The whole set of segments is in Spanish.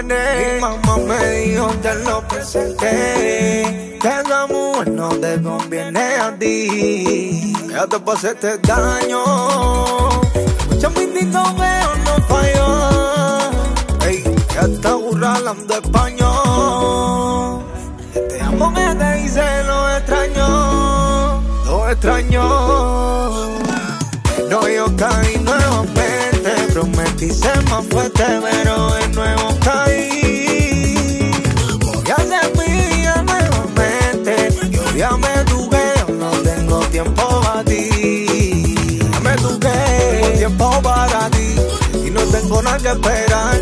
Mi mamá me dijo te lo presenté, que esa mujer no te conviene a ti, ya te pasé este daño. Escucha mi disco pero no falló, ey, ya está burra hablando español. Te amo que te hice lo extraño, lo extraño. Pero yo caí nuevamente, prometí ser más fuerte, pero de nuevo caí. Voy a ser mía nuevamente, yo ya me tuve, no tengo tiempo para ti. Ya me tuve, tengo tiempo para ti, y no tengo nada que esperar.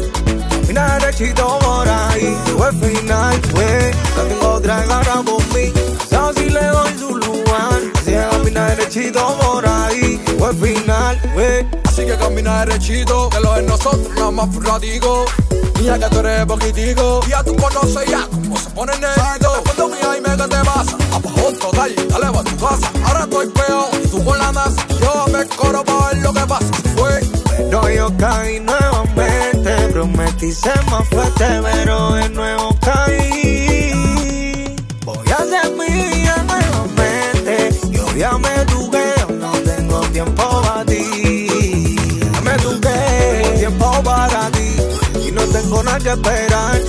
Camina derechito por ahí, llegó el final, pues, no tengo otra gana por mí. Sabes si le doy su lugar, así que camina derechito por ahí, llegó el final, pues. Así que camina derechito, que lo de nosotros nada más fue un ratico. Mira que tú eres poquitico, y ya tú conoces ya cómo se pone negrito. Cuando mira y me que te pasa, abajo total, dale va a tu casa. Ahora estoy peor, y tú con la masa, yo me coro para ver lo que pasa. Fue, pero yo caí nuevamente, prometí ser más fuerte, pero de nuevo caí. Voy a ser mía nuevamente, yo ya me tuve, no tengo tiempo para ti. Ya me tuve, tiempo para ti, y no tengo nada que esperar.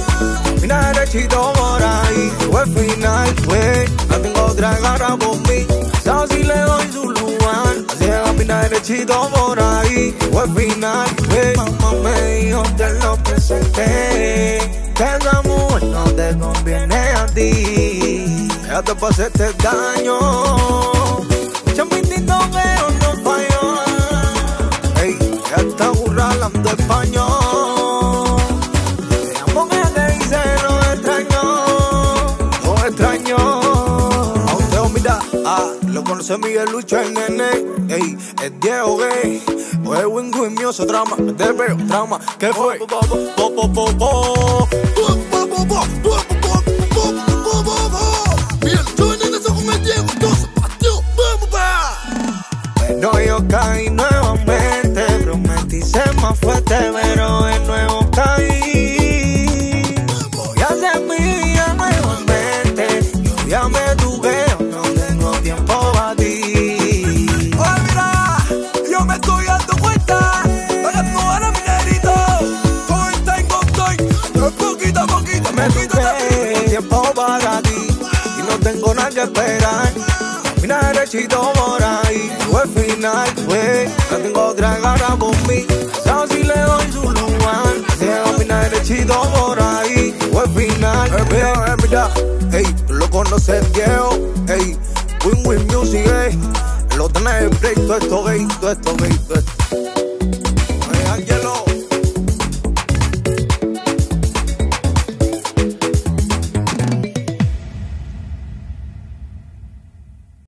Camina derechito por ahí, llegó el final, pues, no tengo otra garra por mí. Sabes si le doy su lugar, así que camina derechito por ahí, llegó el final, pues. Mamá me dijo te lo presenté, que esa mujer no te conviene a ti, ya te pasé este daño. Escucha mi disco pero no falló, ey, ya está burra hablando español. Te amo que te hice lo extraño, lo extraño. A usted mira, lo conoce Miguel Lucho, el nene, ey, es Diego gay, o es Win Mioso trama, te veo trama, ¿qué fue? Pero yo caí nuevamente, prometí ser más fuerte, pero de nuevo caí. Voy a ser mía nuevamente, yo ya me tuve, no tengo tiempo para ti. oye mira, yo me estoy dando cuenta, para tú eres mi negrito, estoy, poquito a poquito, Me tuve tiempo para ti, y no tengo nada que esperar. Camina derechito por ahí, llegó el final, pues, no tengo otra garra por mí. Sabes si le doy su lugar, así que camina derechito por ahí, llegó el final, mira, ey, tú lo conoces viejo, ey, Win Music, ey, lo tenés en break, todo esto gay, todo esto gay, todo esto. Ay, Angelo.